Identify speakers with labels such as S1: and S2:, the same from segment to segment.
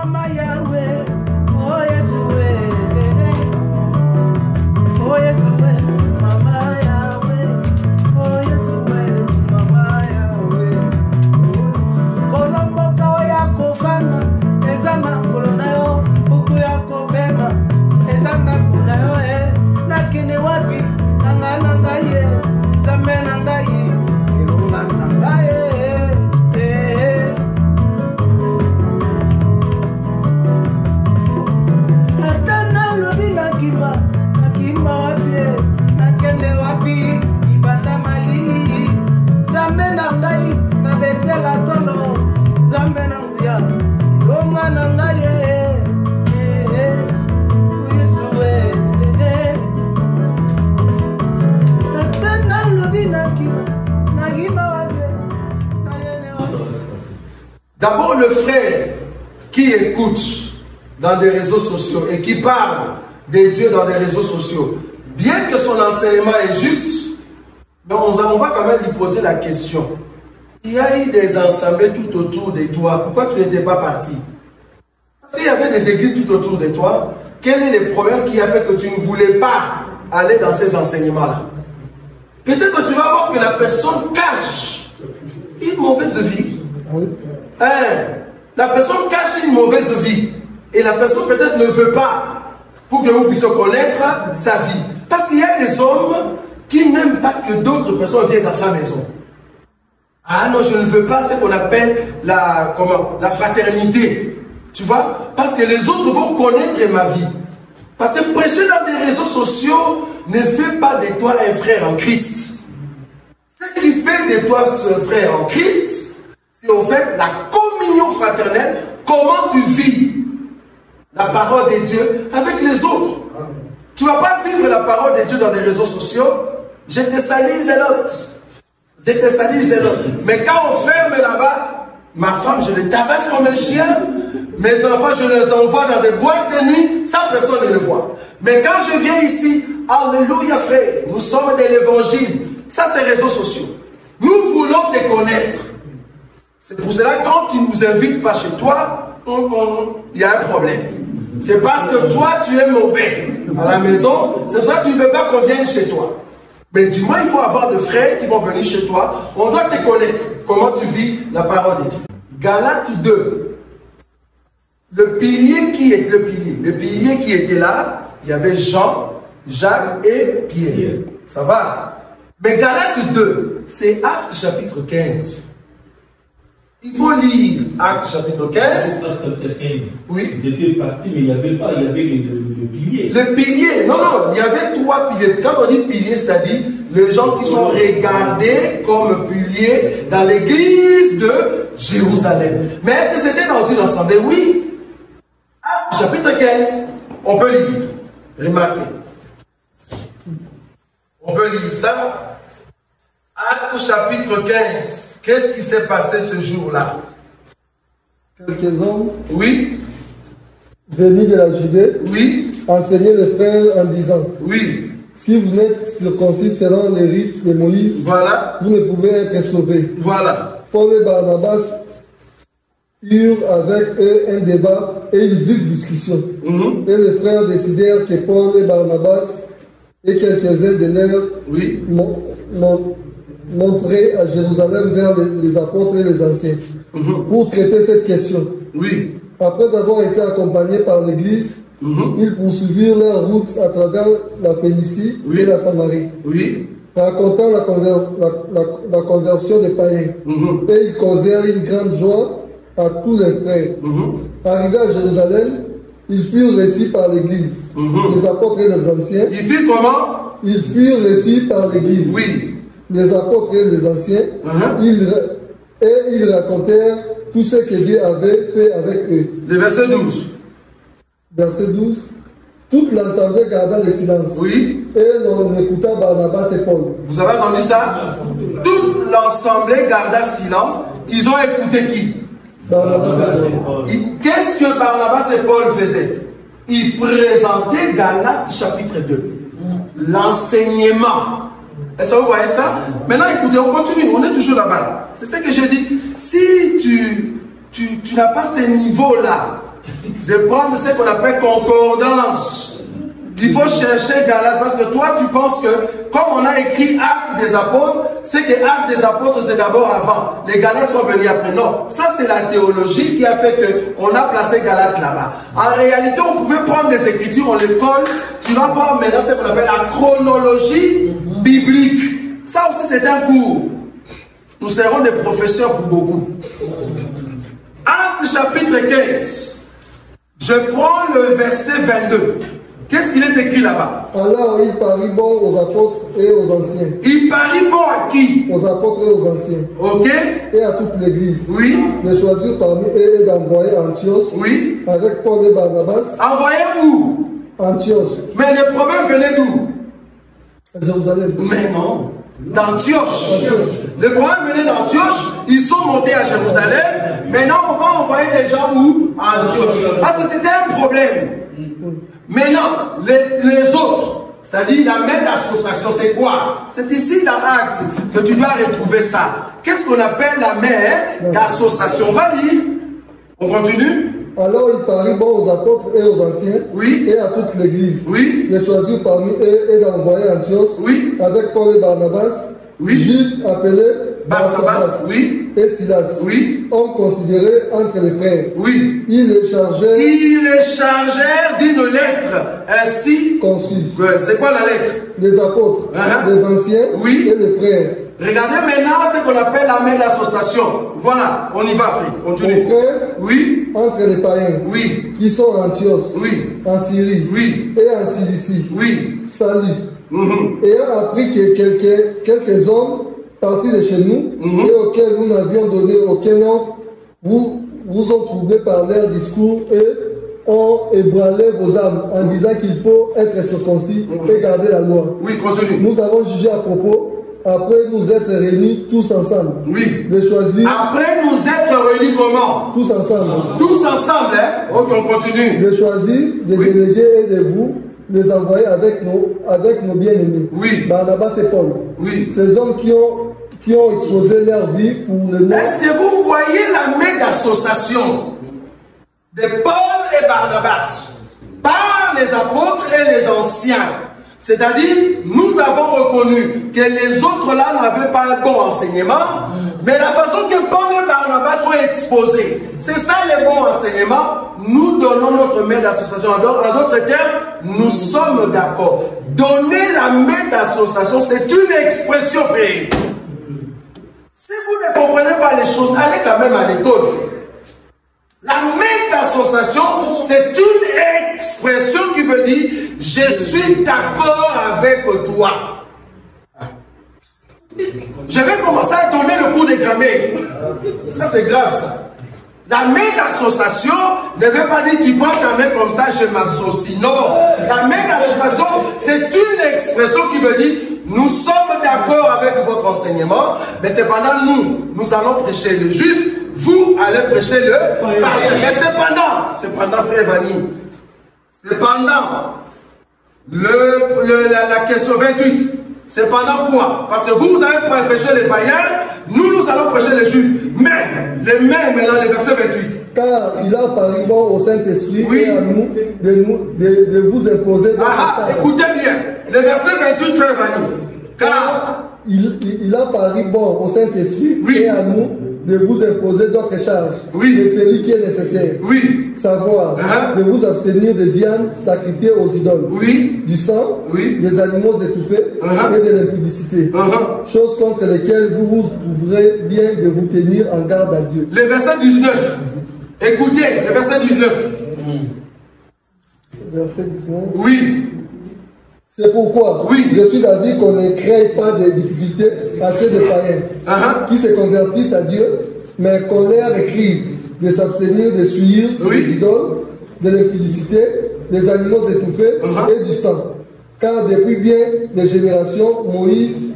S1: Mama Yahweh, oh Yeshua, oh Yeshua, Mama Yahweh, oh Yeshua, Mama Yahweh. Kolombo kaoya kofana, ezama kolonayo, buku ya kobema, ezama kunayo nakine wapi, nangana ngaye, zamena ngaye, kilunga ngaye. Nakimba wapi, nakende wapi, ibanda mali, zambe na ngai, na betela tono, zambe na nguya, longa na ngai, uisuwe, nakana lobi nakima, nakimba wapi, nakende wapi.
S2: D'abord le frère qui écoute dans des réseaux sociaux et qui parle de Dieu dans les réseaux sociaux, bien que son enseignement est juste, mais on va quand même lui poser la question. Il y a eu des assemblées tout autour de toi, pourquoi tu n'étais pas parti? S'il y avait des églises tout autour de toi, quel est le problème qui a fait que tu ne voulais pas aller dans ces enseignements-là? Peut-être que tu vas voir que la personne cache une mauvaise vie. La personne cache une mauvaise vie. Et la personne peut-être ne veut pas pour que vous puissiez connaître sa vie. Parce qu'il y a des hommes qui n'aiment pas que d'autres personnes viennent dans sa maison. Ah non, je ne veux pas ce qu'on appelle la fraternité. Tu vois? Parce que les autres vont connaître ma vie. Parce que prêcher dans des réseaux sociaux ne fait pas de toi un frère en Christ. Ce qui fait de toi ce frère en Christ, c'est en fait la communion fraternelle. Comment tu vis la parole de Dieu avec les autres. Tu ne vas pas vivre la parole de Dieu dans les réseaux sociaux. Je te salue, zélote. Je te salue, zélote. Mais quand on ferme là-bas, ma femme, je le tabasse comme un chien. Mes enfants, je les envoie dans des boîtes de nuit, sans personne ne le voit. Mais quand je viens ici, alléluia frère, nous sommes de l'évangile. Ça, c'est les réseaux sociaux. Nous voulons te connaître. C'est pour cela que quand tu ne nous invites pas chez toi, il y a un problème. C'est parce que toi, tu es mauvais à la maison. C'est pour ça que tu ne veux pas qu'on vienne chez toi. Mais du moins, il faut avoir des frères qui vont venir chez toi. On doit te connaître. Comment tu vis la parole de Dieu. Galates 2. Le pilier qui était là, il y avait Jean, Jacques et Pierre. Ça va? Mais Galates 2, c'est Actes chapitre 15. Il faut lire Actes chapitre 15.
S3: Actes chapitre 15.
S2: Oui.
S3: Ils étaient partis, mais il n'y avait pas, il y avait le pilier.
S2: Le pilier, non, il y avait 3 piliers. Quand on dit pilier, c'est-à-dire les gens qui sont regardés comme piliers dans l'église de Jérusalem. Mais est-ce que c'était dans une assemblée? Oui. Actes chapitre 15, on peut lire. Remarquez. On peut lire ça. Actes chapitre 15. Qu'est-ce qui s'est passé ce jour-là?
S4: Quelques hommes,
S2: oui,
S4: venus de la Judée,
S2: oui,
S4: enseignaient les frères en disant,
S2: oui,
S4: si vous n'êtes circoncis selon les rites de Moïse,
S2: voilà,
S4: vous ne pouvez être sauvés.
S2: Voilà.
S4: Paul et Barnabas eurent avec eux un débat et une vive discussion. Et les frères décidèrent que Paul et Barnabas et quelques-uns de leurs
S2: oui,
S4: montraient à Jérusalem vers les apôtres et les anciens pour traiter cette question.
S2: oui.
S4: Après avoir été accompagnés par l'Église, ils poursuivirent leur route à travers la Phénicie et la Samarie, racontant la conversion des païens. Et ils causèrent une grande joie à tous les frères. Arrivés à Jérusalem, ils furent reçus par l'Église, les apôtres et les anciens.
S2: Ils furent comment? Ils
S4: furent reçus par l'Église, les apôtres et les anciens. Ils racontèrent tout ce que Dieu avait fait avec eux.
S2: Le verset 12.
S4: Verset 12. Toute l'assemblée garda le silence.
S2: Oui.
S4: Et l'on écouta Barnabas et Paul.
S2: Vous avez entendu ça? Toute l'assemblée garda silence. Ils ont écouté qui?
S4: Barnabas et Paul.
S2: Qu'est-ce que Barnabas et Paul faisaient? Ils présentaient Galates chapitre 2. L'enseignement. Est-ce que vous voyez ça? Maintenant, écoutez, on continue. On est toujours là-bas. C'est ce que j'ai dit. Si tu n'as pas ce niveau-là de prendre ce qu'on appelle concordance. Il faut chercher Galates, parce que toi tu penses que, comme on a écrit Actes des Apôtres, c'est que Actes des Apôtres c'est d'abord avant. Les Galates sont venus après. Non, ça c'est la théologie qui a fait qu'on a placé Galates là-bas. En réalité, on pouvait prendre des écritures, on les colle. Tu vas voir maintenant ce qu'on appelle la chronologie biblique. Ça aussi c'est un cours. Nous serons des professeurs pour beaucoup. Actes chapitre 15. Je prends le verset 22. Qu'est-ce qu'il est écrit là-bas?
S4: Alors il parut bon aux apôtres et aux anciens.
S2: Il parut bon à qui?
S4: Aux apôtres et aux anciens.
S2: Ok.
S4: Et à toute l'église.
S2: Oui.
S4: De choisir parmi eux et d'envoyer Antioche.
S2: Oui.
S4: Avec Paul et Barnabas.
S2: Envoyez où?
S4: Antioche.
S2: Mais le problème venait d'où?
S4: Jérusalem.
S2: Mais non. D'Antioche. Le problème venait d'Antioche. Ils sont montés à Jérusalem. Maintenant, on va envoyer des gens où? À Antioche. Parce que c'était un problème. Maintenant, les autres, c'est-à-dire la main d'association, c'est quoi? C'est ici dans Actes que tu dois retrouver ça. Qu'est-ce qu'on appelle la main d'association? On va lire. On continue.
S4: Alors il parut bon aux apôtres et aux anciens,
S2: oui,
S4: et à toute l'église,
S2: oui,
S4: de choisir parmi eux et d'envoyer Antioche,
S2: oui,
S4: avec Paul et Barnabas,
S2: oui,
S4: Jude appelé Barsabas,
S2: oui,
S4: et Silas,
S2: oui,
S4: hommes considérés entre les frères,
S2: oui,
S4: ils les chargèrent
S2: d'une lettre ainsi
S4: conçue.
S2: C'est quoi la lettre?
S4: Les apôtres, les anciens,
S2: oui,
S4: et les frères.
S2: Regardez maintenant ce qu'on appelle la main d'association. Voilà, on y va, frère. Continue.
S4: Frères,
S2: oui,
S4: entre les païens,
S2: oui,
S4: qui sont en Antioche,
S2: oui,
S4: en Syrie,
S2: oui,
S4: et en Cilicie,
S2: oui,
S4: salut. Ayant appris que quelques hommes partis de chez nous, et auxquels nous n'avions donné aucun ordre, vous ont troublé par leur discours et ont ébranlé vos âmes en disant qu'il faut être circoncis et garder la loi.
S2: Oui, continue.
S4: Nous avons jugé à propos, après nous être réunis tous ensemble,
S2: oui,
S4: de choisir.
S2: Après nous être réunis comment?
S4: Tous ensemble.
S2: Tous ensemble, hein? Ok, on continue.
S4: De choisir, de déléguer et de vous les envoyer avec nos bien-aimés.
S2: Oui.
S4: Barnabas et Paul.
S2: Oui.
S4: Ces hommes qui ont exposé leur vie pour le nom.
S2: Est-ce que vous voyez la main d'association de Paul et Barnabas par les apôtres et les anciens? C'est-à-dire, nous avons reconnu que les autres là n'avaient pas un bon enseignement, mais la façon que Paul et Barnabas sont exposés, c'est ça les bons enseignements. Nous donnons notre main d'association. En d'autres termes, nous sommes d'accord. Donner la main d'association, c'est une expression, frère. Si vous ne comprenez pas les choses, allez quand même à l'école. La main d'association, c'est une expression qui veut dire « Je suis d'accord avec toi ». Je vais commencer à donner le cours de grammaire. Ça, c'est grave, ça. La main d'association ne veut pas dire tu prends ta main comme ça, je m'associe. Non. La main d'association, c'est une expression qui veut dire nous sommes d'accord avec votre enseignement, mais cependant nous allons prêcher le juif, vous allez prêcher le païen. Mais cependant, frère Vanny, cependant, la question 28, cependant quoi? Parce que vous allez prêcher les païens, nous allons prêcher les juifs. Mais maintenant, le verset 28.
S4: Car il a paru bon au Saint-Esprit et à nous de vous imposer d'autres
S2: écoutez bien, le verset 28, frère Vanny. Car
S4: il a paru bon au Saint-Esprit et à nous de vous imposer d'autres charges.
S2: Oui.
S4: C'est celui qui est nécessaire.
S2: Oui.
S4: Savoir de vous abstenir de viande sacrifiée aux idoles.
S2: Oui.
S4: Du sang, des animaux étouffés et de l'impudicité. Choses contre lesquelles vous trouverez bien de vous tenir en garde à Dieu.
S2: Le verset 19. Écoutez, le verset 19.
S4: Verset 19.
S2: Oui.
S4: C'est pourquoi je suis d'avis qu'on ne crée pas de difficultés à ceux des païens qui se convertissent à Dieu, mais qu'on leur écrive de s'abstenir de suivre les idoles, de l'infélicité, des animaux étouffés et du sang. Car depuis bien des générations, Moïse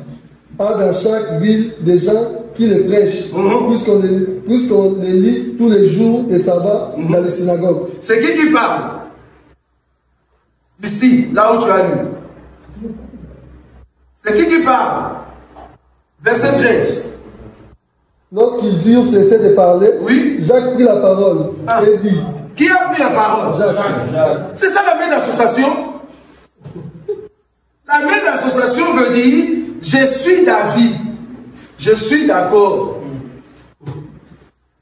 S4: a dans chaque ville des gens qui les prêchent, puisqu'on les lit tous les jours des sabbats dans les synagogues.
S2: C'est qui parle? Ici, là où tu as lu. C'est qui parle? Verset 13.
S4: Lorsqu'ils eurent cessé de parler, Jacques prit la parole et dit,
S2: Qui a pris la parole? C'est ça la main d'association. La main d'association veut dire, je suis d'avis, je suis d'accord.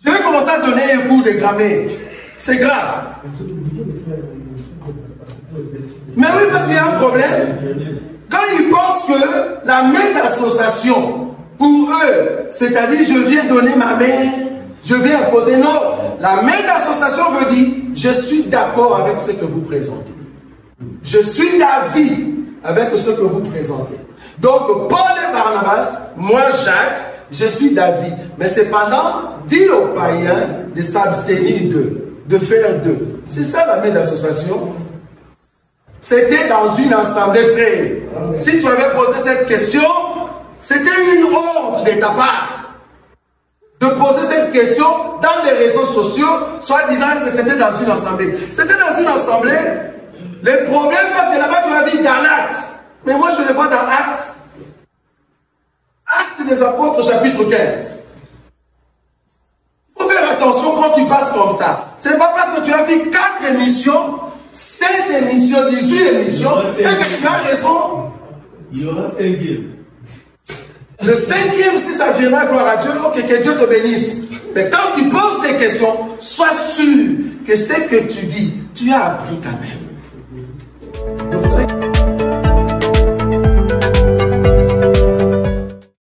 S2: Je vais commencer à donner un cours de grammaire. C'est grave. Mais oui, parce qu'il y a un problème. Quand ils pensent que la main d'association, pour eux, c'est-à-dire je viens donner ma main, je viens imposer, non. La main d'association veut dire, je suis d'accord avec ce que vous présentez. Je suis d'avis avec ce que vous présentez. Donc, Paul et Barnabas, moi Jacques, je suis d'avis. Mais cependant, dis aux païens de s'abstenir de faire d'eux. C'est ça la main d'association. C'était dans une assemblée, frère. Si tu avais posé cette question, c'était une honte de ta part de poser cette question dans les réseaux sociaux, soit disant que c'était dans une assemblée. C'était dans une assemblée. Les problèmes, parce que là-bas tu as dit dans Actes. Mais moi je le vois dans Actes. Actes des Apôtres, chapitre 15. Il faut faire attention quand tu passes comme ça. Ce n'est pas parce que tu as fait 4 émissions, 7 émissions, 18 émissions, et que tu as raison.
S3: Il y aura 5e.
S2: Le 5e, si ça viendra, gloire à Dieu, ok, que Dieu te bénisse. Mais quand tu poses des questions, sois sûr que ce que tu dis, tu as appris quand même.